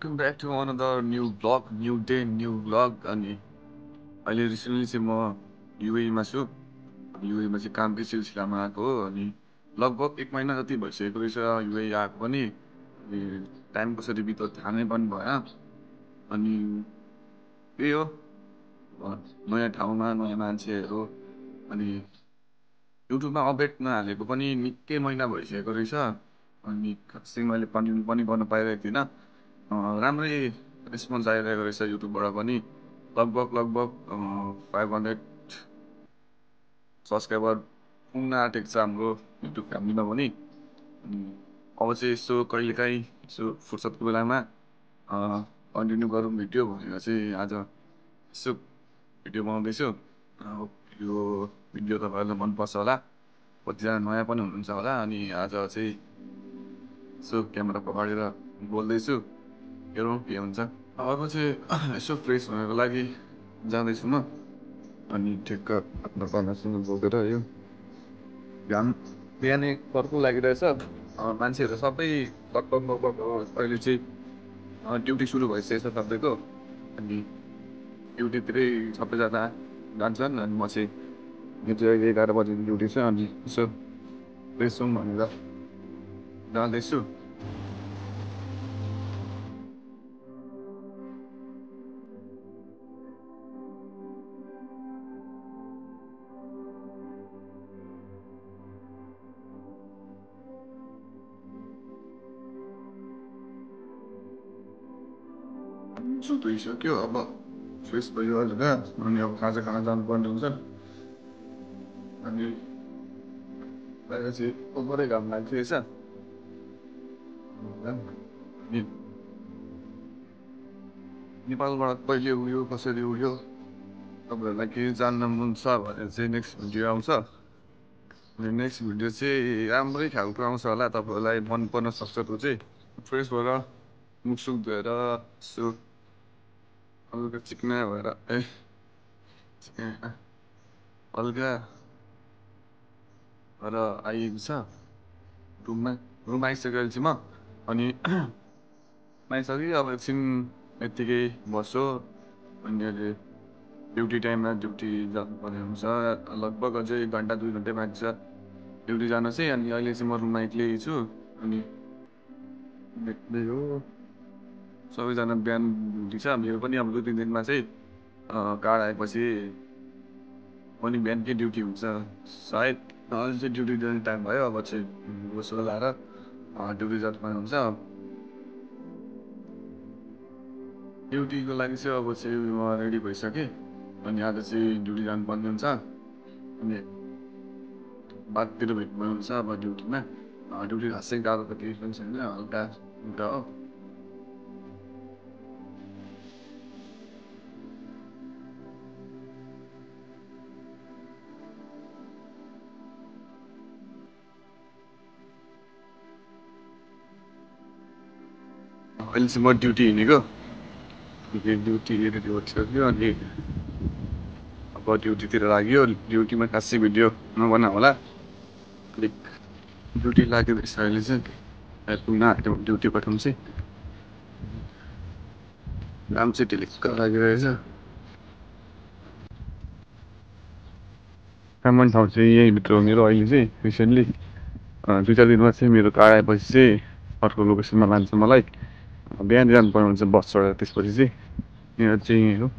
Welcome back to another new blog, new day, new blog. अनि अहिले recently चाहिँ म युएमा छु। युएमा चाहिँ कामकै सिलसिलामा आएको हो। अनि लगभग 1 महिना जति भइसकेको रहेछ युए आएको पनि। अनि टाइम कसरी बित्यो थाहा नै पनि भएन। अनि त्यही हो, नयाँ ठाउँमा नयाँ मान्छेहरू। अनि युट्युबमा अपडेट नहालेको पनि निकै महिना भइसकेको रहेछ। अनि खासै मैले कन्टिन्यू पनि गर्न पाइरहेको थिइनँ। राम्रै रेस्पोन्स आइरहेको रहेछ युट्युबबाट पनि। लगभग 500 सब्सक्राइबर पुग्न आँटेको छ हाम्रो युट्युब फ्यामिलीमा पनि। अनि अब चाहिँ यसो कहिलेकाहीँ यसो फुर्सदको बेलामा कन्टिन्यू गरौँ भिडियो भनेर चाहिँ आज यसो भिडियो बनाउँदैछु। यो भिडियो तपाईँहरूलाई मनपर्छ होला, कतिजना नयाँ पनि हुनुहुन्छ होला। अनि आज चाहिँ यसो क्यामेरा पकडेर बोल्दैछु, हेरौँ के हुन्छ। अब चाहिँ यसो फ्रेस हुनको लागि जाँदैछु म। अनि ठिक्क आफ्नो कन्भर्सेसन बोकेर यो घाम बिहानै कर्को लागिरहेछ। मान्छेहरू सबै लगभग अहिले चाहिँ ड्युटी सुरु भइसकेको छ सबैको। अनि ड्युटीतिरै सबैजना जान्छन्। अनि म चाहिँ मेरो चाहिँ अहिले 11 बजी ड्युटी छ। अनि यसो फ्रेस हौँ भनेर जाँदैछु। सुत्इसक्यो, अब फ्रेस भयो भनेर अनि अब खाजा खान जानुपर्ने हुन्छ। अनि बाहिर चाहिँ ओभरै घाम लागिरहेछ। अनि नेपालबाट कहिले उयो कसरी उयो तपाईँहरूलाई केही जान्न मन छ भने चाहिँ नेक्स्ट भिडियो आउँछ। अनि नेक्स्ट भिडियो चाहिँ राम्रै खालको आउँछ होला, तपाईँहरूलाई मन पर्न सक्छ। त्यो चाहिँ फ्रेस भएर मुखसुख धोएर यसो हल्का चिक्ना भएर हल्का भएर आइएको छ रुम आइसकेको छु म। अनि आइसक्यो, अब एकछिन यत्तिकै बस्छु। अनि अहिले ड्युटी टाइममा ड्युटी जानुपर्ने हुन्छ। लगभग अझै 1 घन्टा 2 घन्टा बाँकी छ ड्युटी जान चाहिँ। अनि अहिले चाहिँ म रुममा एक्लै छु। अनि एक्लै हो, सबैजना बिहान ड्युटी छ। मेरो पनि अब 2-3 दिनमा चाहिँ कार्ड आएपछि पनि बिहानकै ड्युटी हुन्छ सायद। अहिले चाहिँ ड्युटी जाने टाइम भयो, अब चाहिँ गोसो लाएर ड्युटी जानुपर्ने हुन्छ। ड्युटीको लागि चाहिँ अब चाहिँ म रेडी भइसकेँ। अनि आज चाहिँ ड्युटी जानुपर्ने हुन्छ। अनि बादतिर भेट्नु हुन्छ अब ड्युटीमा। ड्युटी खासै गाह्रो त केही पनि छैन, हल्का हुन्छ हो। अहिले चाहिँ म ड्युटी हिँडेको। ड्युटी रेडी भइसक्यो। अनि अब ड्युटीतिर लाग्यो। ड्युटीमा खासै भिडियो नबना होला, अलिक ड्युटी लाग्यो रहेछ अहिले चाहिँ। पुग्न आँट्यो ड्युटीबाट चाहिँ काम चाहिँ ढिलिक्क लागिरहेछ। काम गर्ने ठाउँ चाहिँ यहीँभित्र हो मेरो। अहिले चाहिँ रिसेन्टली 2-4 दिनमा चाहिँ मेरो कार्ड आएपछि चाहिँ अर्को लोकेसनमा लान्छ मलाई। बिहान जानुपर्ने हुन्छ बस चढेर, त्यसपछि चाहिँ यहाँ चाहिँ यहीँ हो।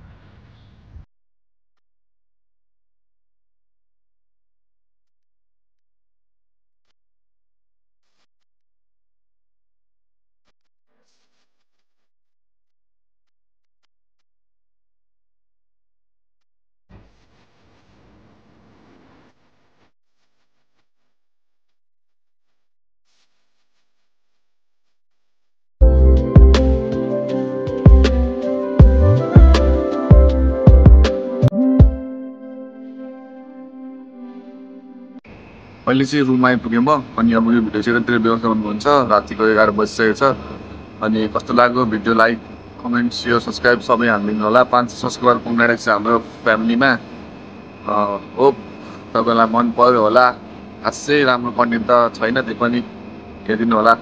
अहिले चाहिँ रुममा आइपुगेँ म। अनि अब यो भिडियो चाहिँ कतितिर बेलुका हुन्छ, रातिको 11 बजिसकेको छ। अनि कस्तो लाग्यो video, like comment share subscribe सबै हालिदिनु होला। 500 सब्सक्राइबर पुग्न आँटेको छ हाम्रो फ्यामिलीमा। होप तपाईँलाई मन पर्यो होला। खासै राम्रो कन्टेन्ट त छैन, त्यो पनि हेरिदिनु होला।